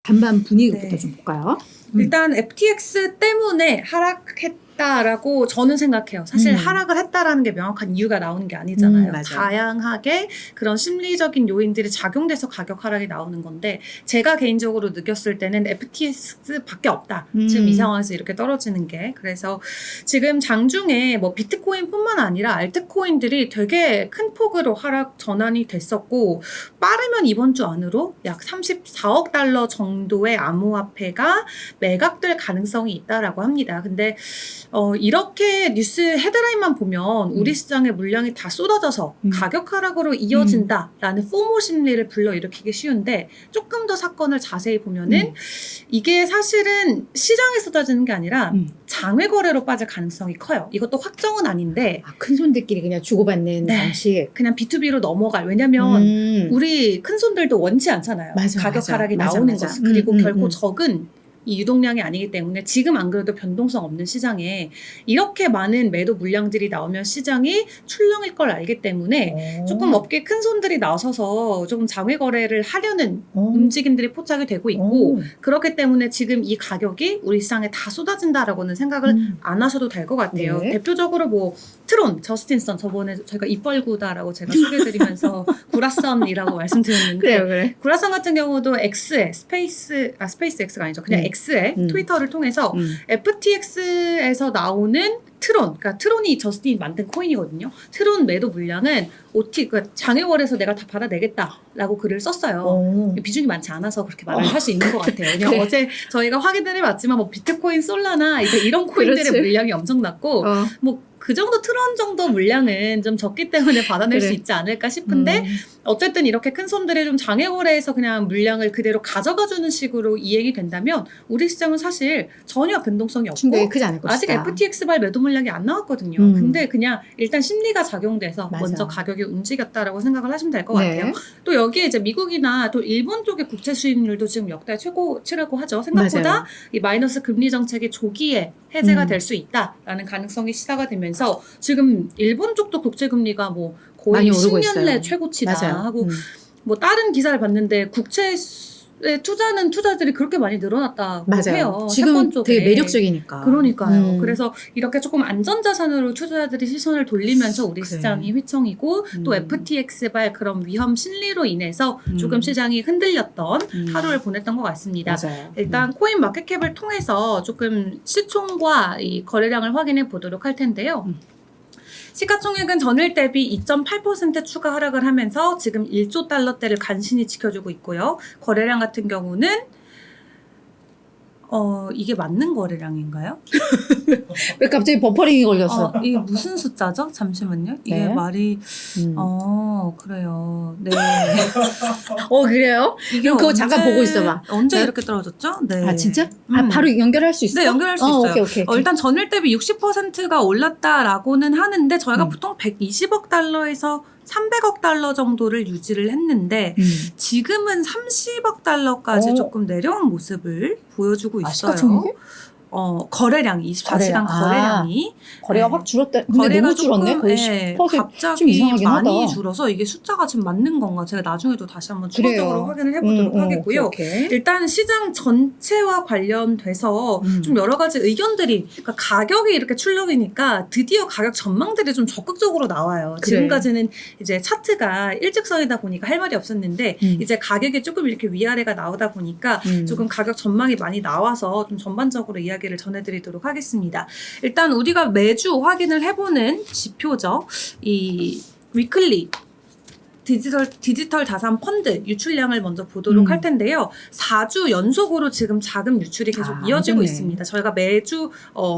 반반 분위기부터 네. 좀 볼까요? 일단 FTX 때문에 하락했다라고 저는 생각해요. 사실 하락을 했다라는 게 명확한 이유가 나오는 게 아니잖아요. 맞아요. 다양하게 그런 심리적인 요인들이 작용돼서 가격 하락이 나오는 건데 제가 개인적으로 느꼈을 때는 FTX밖에 없다. 지금 이 상황에서 이렇게 떨어지는 게. 그래서 지금 장중에 뭐 비트코인뿐만 아니라 알트코인들이 되게 큰 폭으로 하락 전환이 됐었고 빠르면 이번 주 안으로 약 34억 달러 정도의 암호화폐가 매각될 가능성이 있다라고 합니다. 근데 이렇게 뉴스 헤드라인만 보면 우리 시장의 물량이 다 쏟아져서 가격 하락으로 이어진다라는 포모 심리를 불러일으키기 쉬운데 조금 더 사건을 자세히 보면은 이게 사실은 시장에 쏟아지는 게 아니라 장외 거래로 빠질 가능성이 커요. 이것도 확정은 아닌데 큰 손들끼리 그냥 주고받는 네. 방식. 그냥 B2B로 넘어갈. 왜냐면 우리 큰 손들도 원치 않잖아요. 맞아, 가격 맞아. 하락이 맞아, 나오는 맞아. 것은. 그리고 결코 적은 이 유동량이 아니기 때문에 지금 안 그래도 변동성 없는 시장에 이렇게 많은 매도 물량들이 나오면 시장이 출렁일 걸 알기 때문에 조금 업계 큰 손들이 나서서 조금 장외 거래를 하려는 움직임들이 포착이 되고 있고 그렇기 때문에 지금 이 가격이 우리 시장에 다 쏟아진다라고는 생각을 안 하셔도 될 것 같아요. 네. 대표적으로 뭐 트론, 저스틴선 저번에 저희가 입벌구다라고 제가 소개해드리면서 구라선이라고 말씀드렸는데 그래. 구라선 같은 경우도 X에 스페이스X가 아니죠. 그냥 X에 트위터를 통해서 FTX에서 나오는 트론, 그러니까 트론이 저스틴이 만든 코인이거든요. 트론 매도 물량은 그러니까 장외월에서 내가 다 받아내겠다라고 글을 썼어요. 비중이 많지 않아서 그렇게 말을 할 수 있는 것 같아요. 그냥 그래. 어제 저희가 확인을 해봤지만 뭐 비트코인, 솔라나 이제 이런 코인들의 그렇지. 물량이 엄청났고 뭐 그 정도 트론 정도 물량은 좀 적기 때문에 받아낼 수 있지 않을까 싶은데 어쨌든 이렇게 큰 손들이 좀 장외거래에서 그냥 물량을 그대로 가져가주는 식으로 이행이 된다면 우리 시장은 사실 전혀 변동성이 없고 충격이 크지 않을 것이다. 아직 FTX발 매도 물량이 안 나왔거든요. 근데 그냥 일단 심리가 작용돼서 맞아. 먼저 가격이 움직였다라고 생각을 하시면 될 것 네. 같아요. 또 여기에 이제 미국이나 또 일본 쪽의 국채 수익률도 지금 역대 최고치라고 하죠. 생각보다 맞아요. 이 마이너스 금리 정책이 조기에 해제가 될 수 있다라는 가능성이 시사가 되면서 지금 일본 쪽도 국채 금리가 뭐 거의 많이 오르고 10년 내 있어요. 최고치다 맞아요. 하고 뭐 다른 기사를 봤는데 국채에 투자는 투자들이 그렇게 많이 늘어났다고 맞아요. 해요. 지금 채권 쪽에. 되게 매력적이니까. 그러니까요. 그래서 이렇게 조금 안전자산으로 투자자들이 시선을 돌리면서 우리 그래. 시장이 휘청이고 또 FTX발 그런 위험 심리로 인해서 조금 시장이 흔들렸던 하루를 보냈던 것 같습니다. 맞아요. 일단 코인 마켓캡을 통해서 조금 시총과 이 거래량을 확인해 보도록 할 텐데요. 시가총액은 전일 대비 2.8% 추가 하락을 하면서 지금 1조 달러대를 간신히 지켜주고 있고요. 거래량 같은 경우는 이게 맞는 거래량인가요? 왜 갑자기 버퍼링이 걸렸어? 이게 무슨 숫자죠? 잠시만요. 이게 네. 말이 그래요. 네. 그래요? 이게 그거 잠깐 보고 있어봐. 언제 네? 이렇게 떨어졌죠? 네. 아 진짜? 바로 연결할 수 있어? 네, 연결할 수 있어요. 오케이. 일단 전일 대비 60%가 올랐다라고는 하는데 저희가 보통 120억 달러에서 300억 달러 정도를 유지를 했는데 지금은 30억 달러까지 조금 내려온 모습을 보여주고 있어요. 시가총액이? 거래량이 24시간 거래량이 거래가 네. 확 줄었다. 근데 거래가 너무 줄었네. 조금, 거의 네, 10%. 좀 갑자기 이상하긴 많이 하다. 줄어서 이게 숫자가 지금 맞는 건가 제가 나중에도 다시 한번 그래요. 추가적으로 확인을 해보도록 하겠고요. 오케이. 일단 시장 전체와 관련돼서 좀 여러 가지 의견들이 그러니까 가격이 이렇게 출렁이니까 드디어 가격 전망들이 좀 적극적으로 나와요. 그래. 지금까지는 이제 차트가 일직선이다 보니까 할 말이 없었는데 이제 가격이 조금 이렇게 위아래가 나오다 보니까 조금 가격 전망이 많이 나와서 좀 전반적으로 이야기를 전해드리도록 하겠습니다. 일단 우리가 매주 확인을 해보는 지표죠. 이 위클리 디지털 자산 펀드 유출량을 먼저 보도록 할 텐데요. 4주 연속으로 지금 자금 유출이 계속 이어지고 좋네. 있습니다. 저희가 매주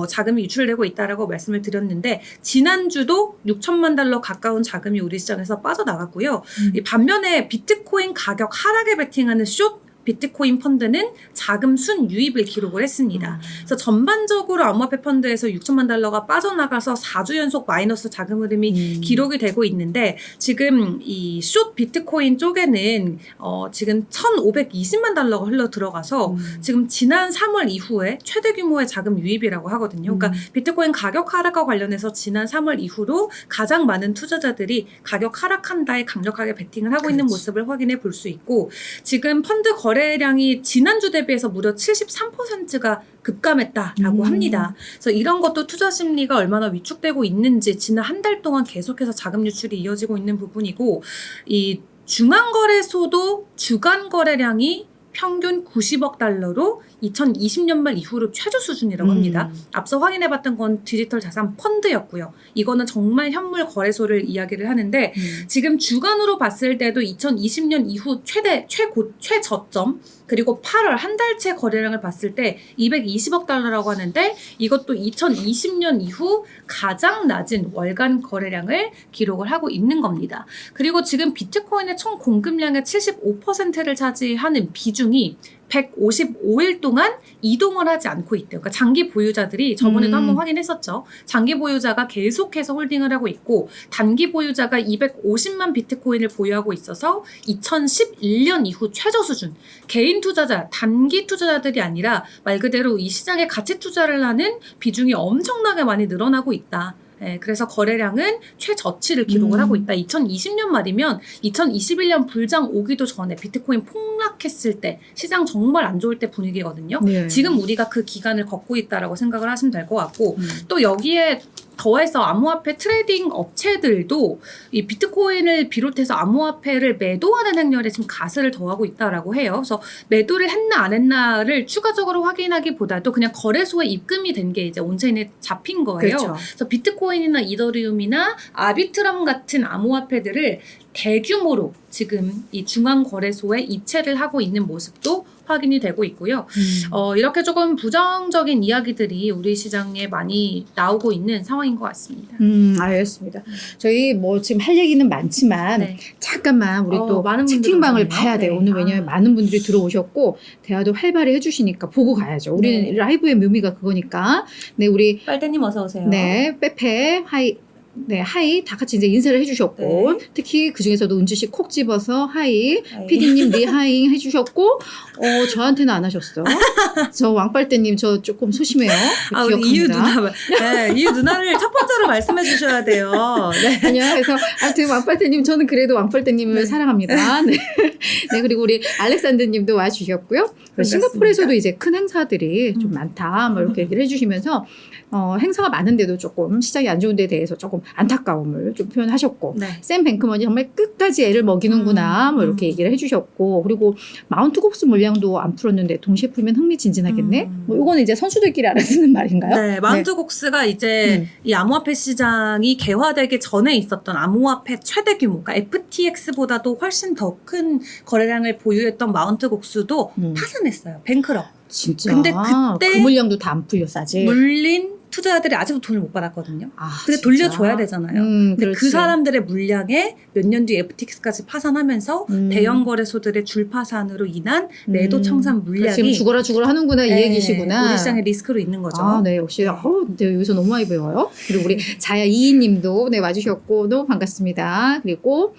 자금이 유출되고 있다라고 말씀을 드렸는데 지난주도 6천만 달러 가까운 자금이 우리 시장에서 빠져나갔고요. 이 반면에 비트코인 가격 하락에 베팅하는 숏 비트코인 펀드는 자금 순유입을 기록을 했습니다. 그래서 전반적으로 암호화폐 펀드에서 6천만 달러가 빠져나가서 4주 연속 마이너스 자금 흐름이 기록이 되고 있는데 지금 이 숏 비트코인 쪽에는 지금 1,520만 달러가 흘러 들어가서 지금 지난 3월 이후에 최대 규모의 자금 유입이라고 하거든요. 그러니까 비트코인 가격 하락과 관련해서 지난 3월 이후로 가장 많은 투자자들이 가격 하락한다에 강력하게 베팅을 하고 있는 모습을 확인해 볼 수 있고 지금 펀드 거래량이 지난주 대비해서 무려 73%가 급감했다라고 합니다. 그래서 이런 것도 투자 심리가 얼마나 위축되고 있는지 지난 한 달 동안 계속해서 자금 유출이 이어지고 있는 부분이고, 이 중앙거래소도 주간 거래량이 평균 90억 달러로 2020년 말 이후로 최저 수준이라고 합니다. 앞서 확인해봤던 건 디지털 자산 펀드였고요. 이거는 정말 현물 거래소를 이야기를 하는데 지금 주간으로 봤을 때도 2020년 이후 최저점 그리고 8월 한 달째 거래량을 봤을 때 220억 달러라고 하는데 이것도 2020년 이후 가장 낮은 월간 거래량을 기록을 하고 있는 겁니다. 그리고 지금 비트코인의 총 공급량의 75%를 차지하는 비중이 155일 동안 이동을 하지 않고 있대요. 그러니까 장기 보유자들이 저번에도 한번 확인했었죠. 장기 보유자가 계속해서 홀딩을 하고 있고 단기 보유자가 250만 비트코인을 보유하고 있어서 2011년 이후 최저 수준. 개인 투자자, 단기 투자자들이 아니라 말 그대로 이 시장에 가치 투자를 하는 비중이 엄청나게 많이 늘어나고 있다. 네, 그래서 거래량은 최저치를 기록을 하고 있다. 2020년 말이면 2021년 불장 오기도 전에 비트코인 폭락했을 때 시장 정말 안 좋을 때 분위기거든요. 네. 지금 우리가 그 기간을 걷고 있다라고 생각을 하시면 될 것 같고 또 여기에 더해서 암호화폐 트레이딩 업체들도 이 비트코인을 비롯해서 암호화폐를 매도하는 행렬에 지금 가세를 더하고 있다라고 해요. 그래서 매도를 했나 안 했나를 추가적으로 확인하기보다도 그냥 거래소에 입금이 된 게 이제 온체인에 잡힌 거예요. 그렇죠. 그래서 비트코인이나 이더리움이나 아비트럼 같은 암호화폐들을 대규모로 지금 이 중앙거래소에 이체를 하고 있는 모습도 확인이 되고 있고요. 이렇게 조금 부정적인 이야기들이 우리 시장에 많이 나오고 있는 상황인 것 같습니다. 알겠습니다. 저희 뭐 지금 할 얘기는 많지만 네. 잠깐만 우리 또 많은 분들이 채팅방을 오셨네요. 봐야 돼요. 네. 오늘 왜냐면 많은 분들이 들어오셨고 대화도 활발히 해주시니까 보고 가야죠. 우리는 네. 라이브의 묘미가 그거니까. 네, 우리 빨대님 어서 오세요. 네, 빼빼 하이. 네, 하이 다 같이 이제 인사를 해주셨고 네. 특히 그 중에서도 은주 씨 콕 집어서 하이, 하이. 피디님 리하잉 해주셨고 저한테는 안 하셨어. 저 왕빨대님 저 조금 소심해요. 우리 기억합니다. 이유 누나, 네, 이유 누나를 첫 번째로 말씀해 주셔야 돼요. 네. 아니요. 그래서 아무튼 왕빨대님 저는 그래도 왕빨대님을 네. 사랑합니다. 네. 네, 그리고 우리 알렉산드님도 와주셨고요. 반갑습니다. 싱가포르에서도 이제 큰 행사들이 좀 많다. 뭐 이렇게 얘기를 해주시면서 행사가 많은데도 조금 시장이 안 좋은 데 대해서 조금 안타까움을 좀 표현하셨고 네. 샘 뱅크먼이 정말 끝까지 애를 먹이는구나 뭐 이렇게 얘기를 해주셨고 그리고 마운트 곡스 물량도 안 풀었는데 동시에 풀면 흥미진진하겠네. 뭐 이거는 이제 선수들끼리 알아듣는 말인가요? 네, 마운트 곡스가 이제 이 암호화폐 시장이 개화되기 전에 있었던 암호화폐 최대 규모, 그러니까 FTX보다도 훨씬 더 큰 거래량을 보유했던 마운트 곡스도 파산했어요. 뱅크럽. 진짜. 근데 그때 그 물량도 다 안 풀렸어 아직. 물린 투자자들이 아직도 돈을 못 받았거든요. 근데 진짜? 돌려줘야 되잖아요. 근데 그 그렇지. 사람들의 물량에 몇 년 뒤에 FTX까지 파산하면서 대형 거래소들의 줄파산으로 인한 매도 청산 물량이 지금 죽어라 하는구나 이 얘기시구나. 우리 시장의 리스크로 있는 거죠. 네, 역시 네, 여기서 너무 많이 배워요. 그리고 우리 자야 이희님도 네 와주셨고 너무 반갑습니다. 그리고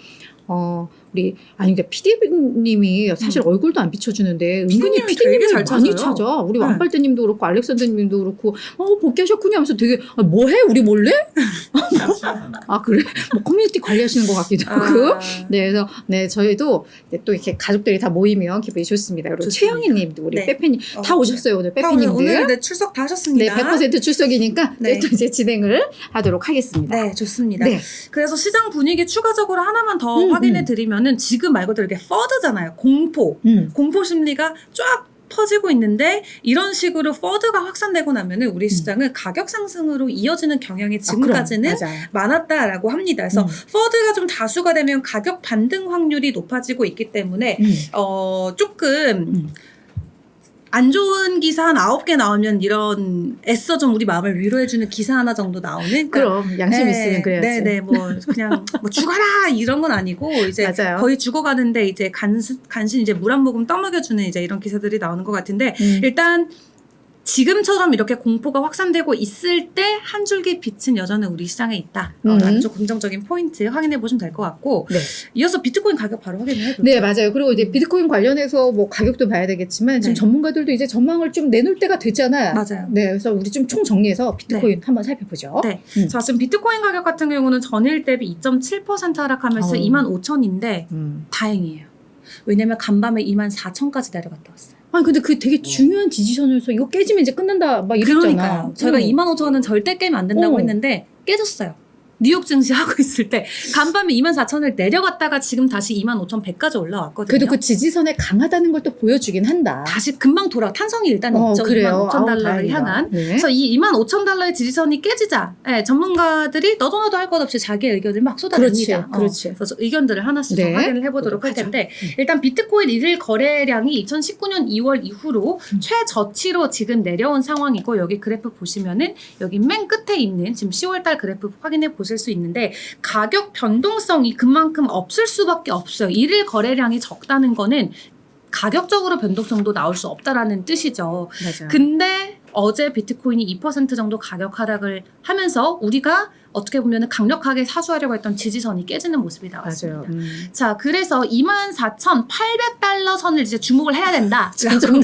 우리 그러니까 PD님이 사실 얼굴도 안 비춰주는데 은근히 되게 PD님을 잘 많이 찾아요. 찾아. 우리 왕빨대님도 그렇고 알렉산더님도 그렇고 복귀하셨군요 하면서 되게 뭐해? 우리 몰래? 그래? 뭐 커뮤니티 관리하시는 것 같기도 하고. 네, 그래서 네 저희도 또 이렇게 가족들이 다 모이면 기분이 좋습니다. 그리고 좋습니다. 최영희님도 우리 네. 빼빼님 다 오셨어요 오늘 빼빼님들. 오늘 네, 출석 다 네, 하셨습니다. 100% 출석이니까 네. 또 이제 진행을 하도록 하겠습니다. 네, 좋습니다. 네. 그래서 시장 분위기 추가적으로 하나만 더 확인해 드리면은 지금 말 그대로 이게 퍼드잖아요. 공포 심리가 쫙 퍼지고 있는데 이런 식으로 퍼드가 확산되고 나면은 우리 시장은 가격 상승으로 이어지는 경향이 지금까지는 많았다라고 합니다. 그래서 퍼드가 좀 다수가 되면 가격 반등 확률이 높아지고 있기 때문에 조금 안 좋은 기사 한 9개 나오면 이런 애써 좀 우리 마음을 위로해주는 기사 하나 정도 나오는. 그럼 양심 있으면 그래야지. 네네 뭐 그냥 뭐 죽어라 이런 건 아니고 이제 맞아요. 거의 죽어가는데 이제 간신 이제 물 한 모금 떠먹여주는 이제 이런 기사들이 나오는 것 같은데 일단. 지금처럼 이렇게 공포가 확산되고 있을 때 한 줄기 빛은 여전히 우리 시장에 있다. 아주 긍정적인 포인트 확인해 보시면 될 것 같고 네. 이어서 비트코인 가격 바로 확인해 볼게요. 네, 맞아요. 그리고 이제 비트코인 관련해서 뭐 가격도 봐야 되겠지만 지금 전문가들도 이제 전망을 좀 내놓을 때가 됐잖아요. 맞아요. 네, 그래서 우리 좀 총 정리해서 비트코인 한번 살펴보죠. 네. 자, 지금 비트코인 가격 같은 경우는 전일 대비 2.7% 하락하면서 25,000인데 다행이에요. 왜냐면 간밤에 24,000까지 내려갔다 왔어요. 아니 근데 그 되게 중요한 지지선에서 이거 깨지면 이제 끝난다 막 이랬잖아. 그러니까요. 저희가 25,000원은 절대 깨면 안 된다고 어. 했는데 깨졌어요. 뉴욕 증시 하고 있을 때 간밤에 24,000을 내려갔다가 지금 다시 25,100까지 올라왔거든요. 그래도 그 지지선에 강하다는 걸 또 보여주긴 한다. 다시 금방 돌아. 탄성이 일단 있죠. 그래요. 25,000달러를 다행이다. 향한. 네. 그래서 이 25,000달러의 지지선이 깨지자 전문가들이 너도 나도 할 것 없이 자기의 의견을 막 쏟아냅니다. 그렇지. 그래서 의견들을 하나씩 좀 네. 확인을 해보도록 할 텐데 일단 비트코인 일일 거래량이 2019년 2월 이후로 최저치로 지금 내려온 상황이고 여기 그래프 보시면은 여기 맨 끝에 있는 지금 10월달 그래프 확인해 보실 수 있는데 가격 변동성이 그만큼 없을 수밖에 없어요. 일일 거래량이 적다는 거는 가격적으로 변동성도 나올 수 없다라는 뜻이죠. 맞아. 근데 어제 비트코인이 2% 정도 가격 하락을 하면서 우리가 어떻게 보면 강력하게 사수하려고 했던 지지선이 깨지는 모습이 나왔습니다. 맞아요. 자, 그래서 24,800달러 선을 이제 주목을 해야 된다. 조금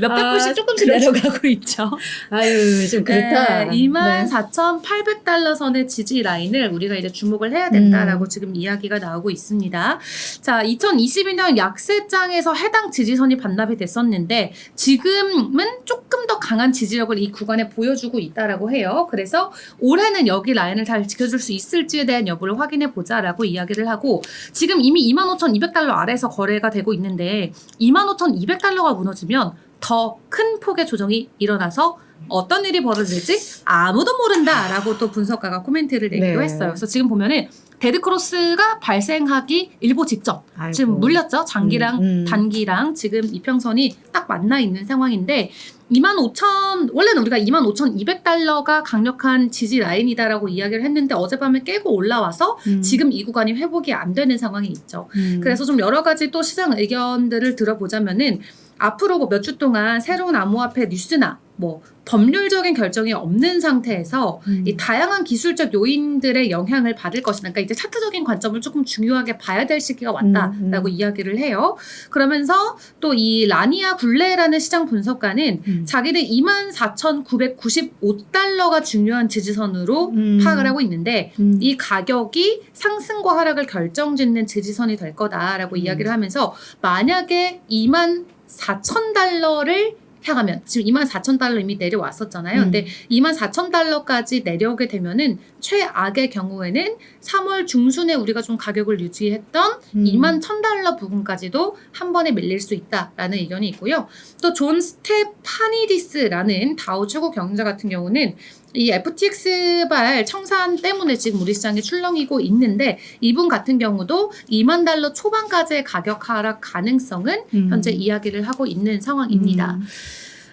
몇백 아, 불씩 조금씩 그렇죠. 내려가고 있죠. 아유 좀 그렇다. 네, 24,800달러 선의 지지 라인을 우리가 이제 주목을 해야 된다라고 지금 이야기가 나오고 있습니다. 자, 2022년 약세장에서 해당 지지선이 반납이 됐었는데 지금은 조금 더 강한 지지력을 이 구간에 보여주고 있다라고 해요. 그래서 올해는 여기 라인을 잘 지켜줄 수 있을지에 대한 여부를 확인해 보자라고 이야기를 하고 지금 이미 25,200달러 아래에서 거래가 되고 있는데 25,200달러가 무너지면 더 큰 폭의 조정이 일어나서 어떤 일이 벌어질지 아무도 모른다라고 또 분석가가 코멘트를 내기도 네. 했어요. 그래서 지금 보면은 데드크로스가 발생하기 일보 직전 아이고. 지금 물렸죠. 장기랑 단기랑 지금 이평선이 딱 만나 있는 상황인데 25,000 원래는 우리가 25,200달러가 강력한 지지 라인이다라고 이야기를 했는데 어젯밤에 깨고 올라와서 지금 이 구간이 회복이 안 되는 상황이 있죠. 그래서 좀 여러 가지 또 시장 의견들을 들어보자면은 앞으로 뭐 몇 주 동안 새로운 암호화폐 뉴스나 뭐 법률적인 결정이 없는 상태에서 이 다양한 기술적 요인들의 영향을 받을 것이다. 그러니까 이제 차트적인 관점을 조금 중요하게 봐야 될 시기가 왔다라고 이야기를 해요. 그러면서 또 이 라니아 굴레라는 시장 분석가는 자기들 24,995달러가 중요한 지지선으로 파악을 하고 있는데 이 가격이 상승과 하락을 결정짓는 지지선이 될 거다라고 이야기를 하면서 만약에 24,000달러를 향하면 지금 24,000달러 이미 내려왔었잖아요. 근데 24,000달러까지 내려오게 되면은 최악의 경우에는 3월 중순에 우리가 좀 가격을 유지했던 21,000달러 부분까지도 한 번에 밀릴 수 있다라는 의견이 있고요. 또 존 스테파니디스라는 다우 최고 경영자 같은 경우는 이 FTX발 청산 때문에 지금 우리 시장이 출렁이고 있는데 이분 같은 경우도 2만 달러 초반까지의 가격 하락 가능성은 현재 이야기를 하고 있는 상황입니다.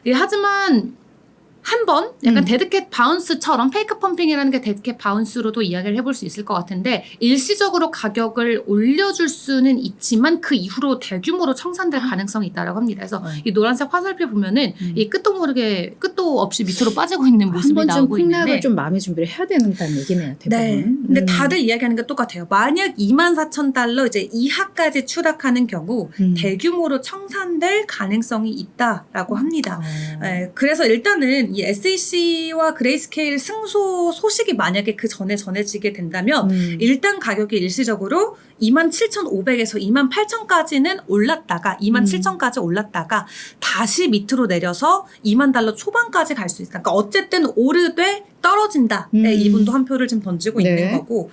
예, 하지만 한번 약간 데드캣 바운스처럼 페이크 펌핑이라는 게 데드캣 바운스로도 이야기를 해볼 수 있을 것 같은데 일시적으로 가격을 올려줄 수는 있지만 그 이후로 대규모로 청산될 가능성이 있다고 합니다. 그래서 이 노란색 화살표 보면은 이 끝도 모르게 끝도 없이 밑으로 빠지고 있는 모습이 한 번쯤 나오고 있는데 폭락을 좀 마음의 준비를 해야 된다는 얘기네요. 대부분. 네. 근데 다들 이야기하는 게 똑같아요. 만약 24,000달러 이제 이하까지 추락하는 경우 대규모로 청산될 가능성이 있다라고 합니다. 네, 그래서 일단은 이 SEC와 그레이스케일 승소 소식이 만약에 그 전에 전해지게 된다면 일단 가격이 일시적으로 27,500에서 28,000까지는 올랐다가 27,000까지 올랐다가 다시 밑으로 내려서 2만 달러 초반까지 갈 수 있다. 그러니까 어쨌든 오르되 떨어진다. 네, 이분도 한 표를 지금 던지고 네. 있는 거고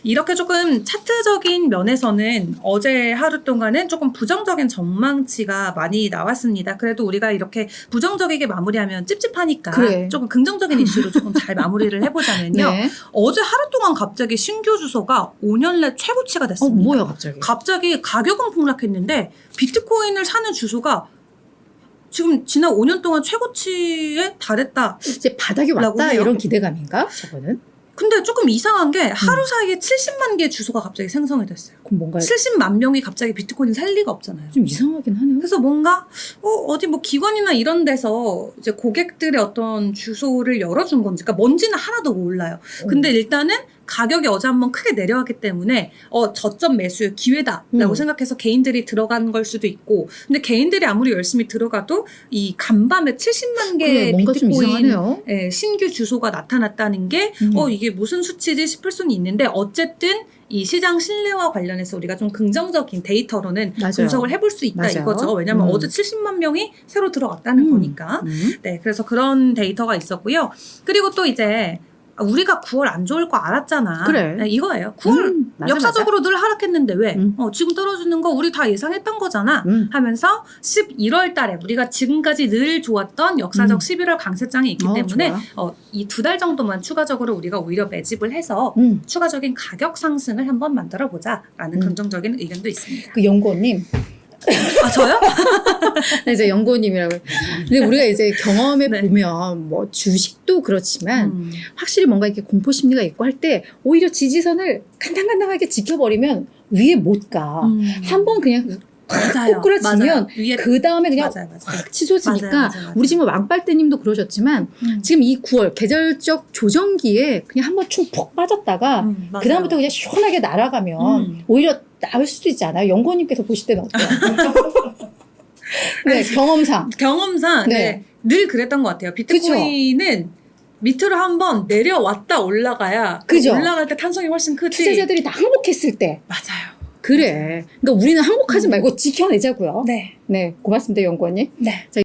이렇게 조금 차트적인 면에서는 어제 하루 동안은 조금 부정적인 전망치가 많이 나왔습니다. 그래도 우리가 이렇게 부정적이게 마무리하면 찝찝하니까 그래. 조금 긍정적인 이슈로 조금 잘 마무리를 해보자면요. 네. 어제 하루 동안 갑자기 신규 주소가 5년 내 최고치가 됐습니다. 뭐야 갑자기? 갑자기 가격은 폭락했는데 비트코인을 사는 주소가 지금 지난 5년 동안 최고치에 달했다. 이제 바닥이 왔다 해요. 이런 기대감인가? 저거는? 근데 조금 이상한 게 하루 사이에 70만 개의 주소가 갑자기 생성이 됐어요. 그럼 뭔가 70만 명이 갑자기 비트코인을 살 리가 없잖아요. 좀 이상하긴 하네요. 그래서 뭔가 어디 뭐 기관이나 이런 데서 이제 고객들의 어떤 주소를 열어준 건지, 그러니까 뭔지는 하나도 몰라요. 근데 일단은 가격이 어제 한번 크게 내려왔기 때문에 저점 매수의 기회다라고 생각해서 개인들이 들어간 걸 수도 있고, 근데 개인들이 아무리 열심히 들어가도 이 간밤에 70만 개의 뭔가 좀 비트코인 이상하네요. 신규 주소가 나타났다는 게 이게 무슨 수치지 싶을 수는 있는데 어쨌든 이 시장 신뢰와 관련해서 우리가 좀 긍정적인 데이터로는 맞아요. 분석을 해볼 수 있다 맞아요. 이거죠. 왜냐하면 어제 70만 명이 새로 들어왔다는 거니까. 네, 그래서 그런 데이터가 있었고요. 그리고 또 이제 우리가 9월 안 좋을 거 알았잖아. 그래. 네, 이거예요. 9월 맞아, 역사적으로 늘 하락했는데 왜? 음. 지금 떨어지는 거 우리 다 예상했던 거잖아. 하면서 11월 달에 우리가 지금까지 늘 좋았던 역사적 11월 강세장이 있기 때문에 이 2달 정도만 추가적으로 우리가 오히려 매집을 해서 추가적인 가격 상승을 한번 만들어 보자라는 긍정적인 의견도 있습니다. 그 연구원님. 아, 저요? 이제 연구원님이라고. 근데 우리가 이제 경험해 네. 보면 뭐 주식도 그렇지만 확실히 뭔가 이렇게 공포 심리가 있고 할 때 오히려 지지선을 간당간당하게 지켜버리면 위에 못 가. 한번 그냥 맞아요. 꼭 끌어지면 위에 그 다음에 그냥 맞아요. 확 치솟으니까 맞아요. 우리 지금 왕빨대님도 그러셨지만 지금 이 9월 계절적 조정기에 그냥 한번 축 푹 빠졌다가 그 다음부터 그냥 시원하게 날아가면 오히려 나을 수도 있지 않아요? 연구원님께서 보실 때는 어때요? 네, 경험상. 경험상 네. 네, 늘 그랬던 것 같아요. 비트코인은 밑으로 한번 내려왔다 올라가야 그죠? 올라갈 때 탄성이 훨씬 크지. 투자자들이 다 항복했을 때. 맞아요. 그래. 그러니까 우리는 항복하지 말고 지켜내자고요. 네. 네, 고맙습니다, 연구원님. 네. 자,